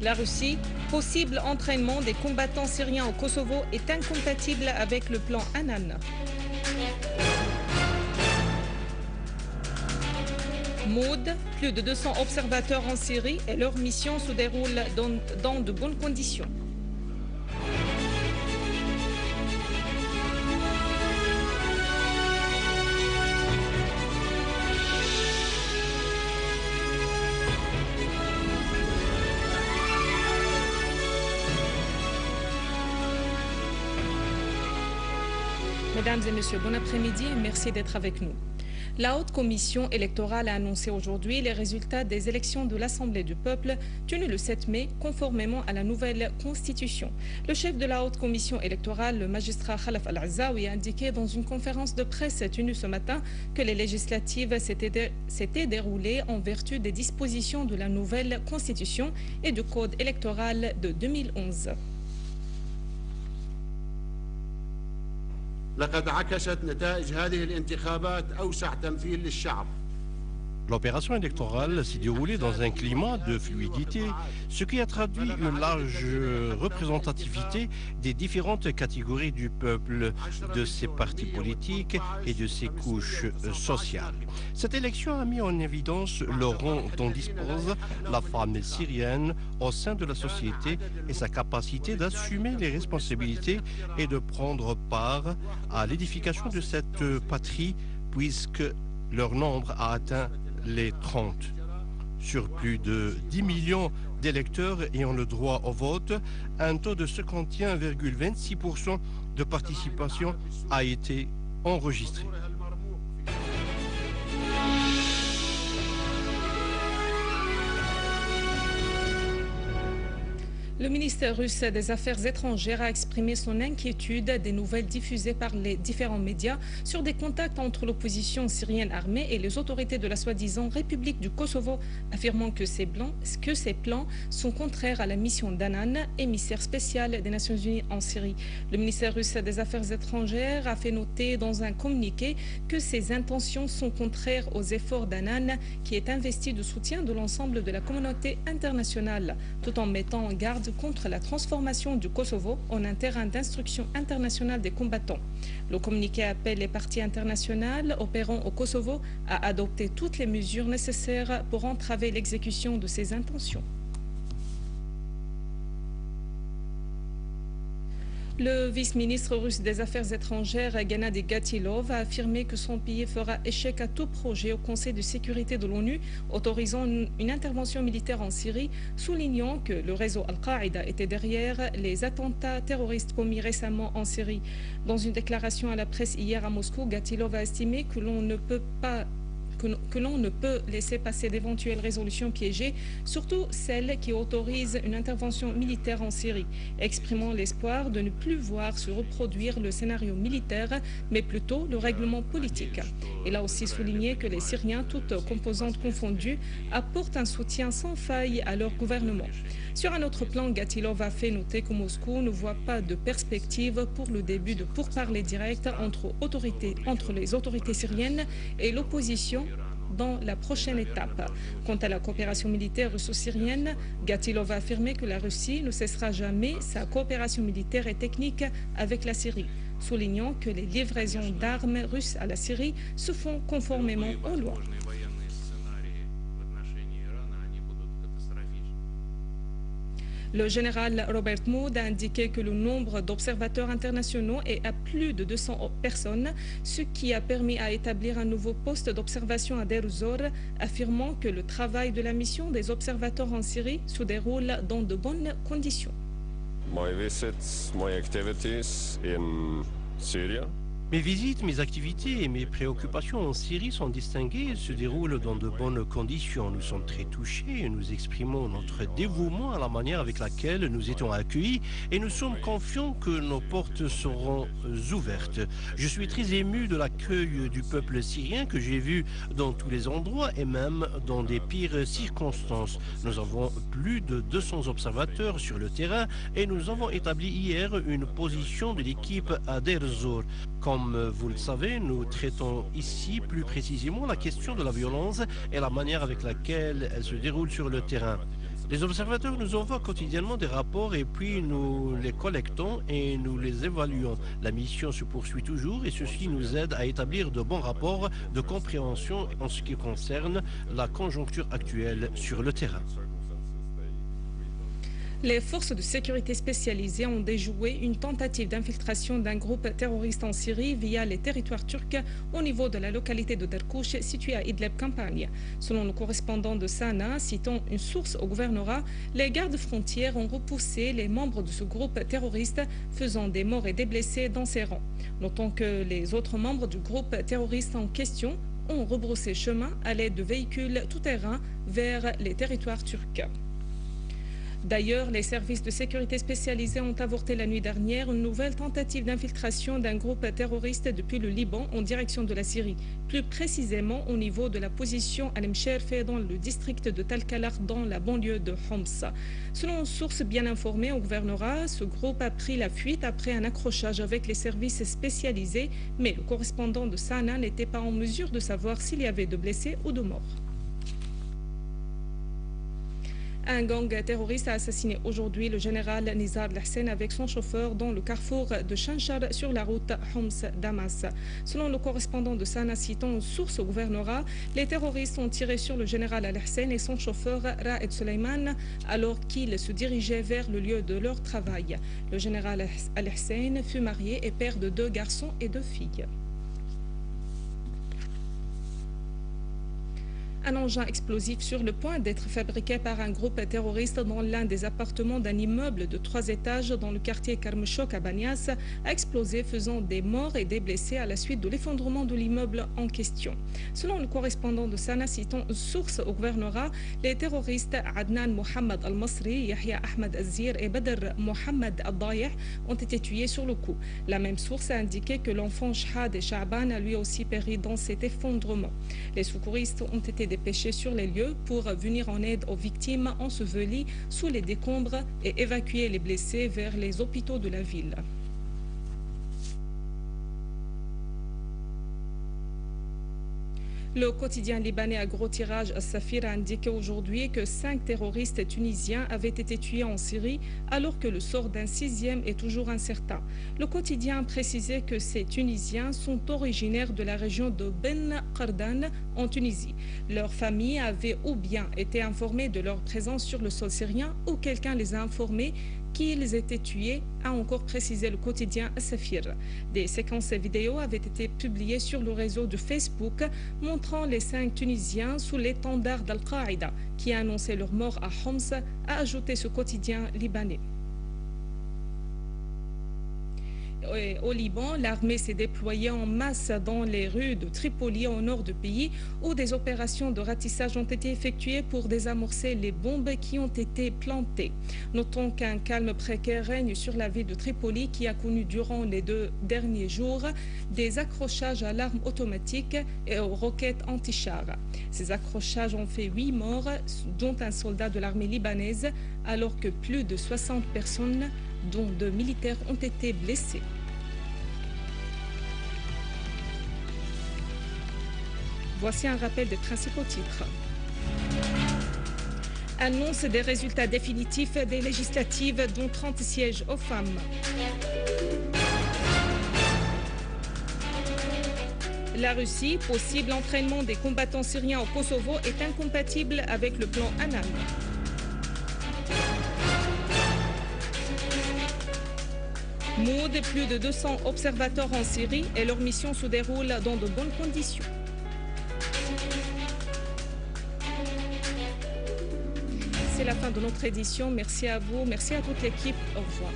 La Russie, possible entraînement des combattants syriens au Kosovo est incompatible avec le plan Annan. Maud, plus de 200 observateurs en Syrie et leur mission se déroule dans de bonnes conditions. Mesdames et messieurs, bon après-midi et merci d'être avec nous. La Haute Commission électorale a annoncé aujourd'hui les résultats des élections de l'Assemblée du peuple tenues le 7 mai, conformément à la nouvelle Constitution. Le chef de la Haute Commission électorale, le magistrat Khalaf Al-Azaoui, a indiqué dans une conférence de presse tenue ce matin que les législatives s'étaient déroulées en vertu des dispositions de la nouvelle Constitution et du Code électoral de 2011. لقد عكست نتائج هذه الانتخابات أوسع تمثيل للشعب. L'opération électorale s'est déroulée dans un climat de fluidité, ce qui a traduit une large représentativité des différentes catégories du peuple, de ses partis politiques et de ses couches sociales. Cette élection a mis en évidence le rang dont dispose la femme syrienne au sein de la société et sa capacité d'assumer les responsabilités et de prendre part à l'édification de cette patrie, puisque leur nombre a atteint les 30. Sur plus de 10 millions d'électeurs ayant le droit au vote, un taux de 51,26% de participation a été enregistré. Le ministère russe des Affaires étrangères a exprimé son inquiétude des nouvelles diffusées par les différents médias sur des contacts entre l'opposition syrienne armée et les autorités de la soi-disant République du Kosovo, affirmant que ces plans sont contraires à la mission d'Annan, émissaire spécial des Nations Unies en Syrie. Le ministère russe des Affaires étrangères a fait noter dans un communiqué que ces intentions sont contraires aux efforts d'Annan, qui est investi de soutien de l'ensemble de la communauté internationale, tout en mettant en garde contre la transformation du Kosovo en un terrain d'instruction internationale des combattants. Le communiqué appelle les parties internationales opérant au Kosovo à adopter toutes les mesures nécessaires pour entraver l'exécution de ces intentions. Le vice-ministre russe des Affaires étrangères, Gennady Gatilov, a affirmé que son pays fera échec à tout projet au Conseil de sécurité de l'ONU autorisant une intervention militaire en Syrie, soulignant que le réseau Al-Qaïda était derrière les attentats terroristes commis récemment en Syrie. Dans une déclaration à la presse hier à Moscou, Gatilov a estimé que l'on ne peut laisser passer d'éventuelles résolutions piégées, surtout celles qui autorisent une intervention militaire en Syrie, exprimant l'espoir de ne plus voir se reproduire le scénario militaire, mais plutôt le règlement politique. Il a aussi souligné que les Syriens, toutes composantes confondues, apportent un soutien sans faille à leur gouvernement. Sur un autre plan, Gatilov a fait noter que Moscou ne voit pas de perspective pour le début de pourparlers directs entre les autorités syriennes et l'opposition dans la prochaine étape. Quant à la coopération militaire russo-syrienne, Gatilov a affirmé que la Russie ne cessera jamais sa coopération militaire et technique avec la Syrie, soulignant que les livraisons d'armes russes à la Syrie se font conformément aux lois. Le général Robert Mood a indiqué que le nombre d'observateurs internationaux est à plus de 200 personnes, ce qui a permis à établir un nouveau poste d'observation à Deir ez-Zor, affirmant que le travail de la mission des observateurs en Syrie se déroule dans de bonnes conditions. My visits, my activities in Syria. Mes visites, mes activités et mes préoccupations en Syrie sont distinguées et se déroulent dans de bonnes conditions. Nous sommes très touchés et nous exprimons notre dévouement à la manière avec laquelle nous étions accueillis et nous sommes confiants que nos portes seront ouvertes. Je suis très ému de l'accueil du peuple syrien que j'ai vu dans tous les endroits et même dans des pires circonstances. Nous avons plus de 200 observateurs sur le terrain et nous avons établi hier une position de l'équipe à Deir ez-Zor. Comme vous le savez, nous traitons ici plus précisément la question de la violence et la manière avec laquelle elle se déroule sur le terrain. Les observateurs nous envoient quotidiennement des rapports et puis nous les collectons et nous les évaluons. La mission se poursuit toujours et ceci nous aide à établir de bons rapports de compréhension en ce qui concerne la conjoncture actuelle sur le terrain. Les forces de sécurité spécialisées ont déjoué une tentative d'infiltration d'un groupe terroriste en Syrie via les territoires turcs au niveau de la localité de Derkouch située à Idlib campagne. Selon le correspondant de Sana, citant une source au gouvernorat, les gardes frontières ont repoussé les membres de ce groupe terroriste, faisant des morts et des blessés dans ses rangs. Notons que les autres membres du groupe terroriste en question ont rebroussé chemin à l'aide de véhicules tout-terrain vers les territoires turcs. D'ailleurs, les services de sécurité spécialisés ont avorté la nuit dernière une nouvelle tentative d'infiltration d'un groupe terroriste depuis le Liban en direction de la Syrie, plus précisément au niveau de la position Al-Msherfe dans le district de Tal-Kalar dans la banlieue de Homs. Selon une source bien informée au gouvernorat, ce groupe a pris la fuite après un accrochage avec les services spécialisés, mais le correspondant de Sana n'était pas en mesure de savoir s'il y avait de blessés ou de morts. Un gang terroriste a assassiné aujourd'hui le général Nizar Lahsen avec son chauffeur dans le carrefour de Chanchar sur la route Homs-Damas. Selon le correspondant de Sana, citant une source au gouvernorat, les terroristes ont tiré sur le général Al-Hssen et son chauffeur Raed Suleiman alors qu'ils se dirigeaient vers le lieu de leur travail. Le général Al-Hssen fut marié et père de 2 garçons et 2 filles. Un engin explosif sur le point d'être fabriqué par un groupe terroriste dans l'un des appartements d'un immeuble de 3 étages dans le quartier Karmchok à Banias a explosé, faisant des morts et des blessés à la suite de l'effondrement de l'immeuble en question. Selon le correspondant de Sana, citant une source au gouvernorat, les terroristes Adnan Mohamed Al-Masri, Yahya Ahmed Azir et Badr Mohamed Al-Dayeh ont été tués sur le coup. La même source a indiqué que l'enfant Shahad et Sha'ban a lui aussi péri dans cet effondrement. Les secouristes ont été dépêchés sur les lieux pour venir en aide aux victimes ensevelies sous les décombres et évacuer les blessés vers les hôpitaux de la ville. Le quotidien libanais à gros tirage Safir a indiqué aujourd'hui que 5 terroristes tunisiens avaient été tués en Syrie alors que le sort d'un 6e est toujours incertain. Le quotidien a précisé que ces Tunisiens sont originaires de la région de Ben Qardan en Tunisie. Leurs familles avaient ou bien été informées de leur présence sur le sol syrien ou quelqu'un les a informés qu'ils étaient tués, a encore précisé le quotidien Safir. Des séquences vidéo avaient été publiées sur le réseau de Facebook montrant les 5 Tunisiens sous l'étendard d'Al-Qaïda qui a annoncé leur mort à Homs, a ajouté ce quotidien libanais. Au Liban, l'armée s'est déployée en masse dans les rues de Tripoli au nord du pays où des opérations de ratissage ont été effectuées pour désamorcer les bombes qui ont été plantées. Notons qu'un calme précaire règne sur la ville de Tripoli qui a connu durant les 2 derniers jours des accrochages à l'arme automatique et aux roquettes anti-chars. Ces accrochages ont fait 8 morts, dont un soldat de l'armée libanaise, alors que plus de 60 personnes, dont 2 militaires, ont été blessés. Voici un rappel des principaux titres. Annonce des résultats définitifs des législatives, dont 30 sièges aux femmes. La Russie, possible entraînement des combattants syriens au Kosovo, est incompatible avec le plan Annan. Mood, plus de 200 observateurs en Syrie et leur mission se déroule dans de bonnes conditions. C'est la fin de notre édition. Merci à vous, merci à toute l'équipe. Au revoir.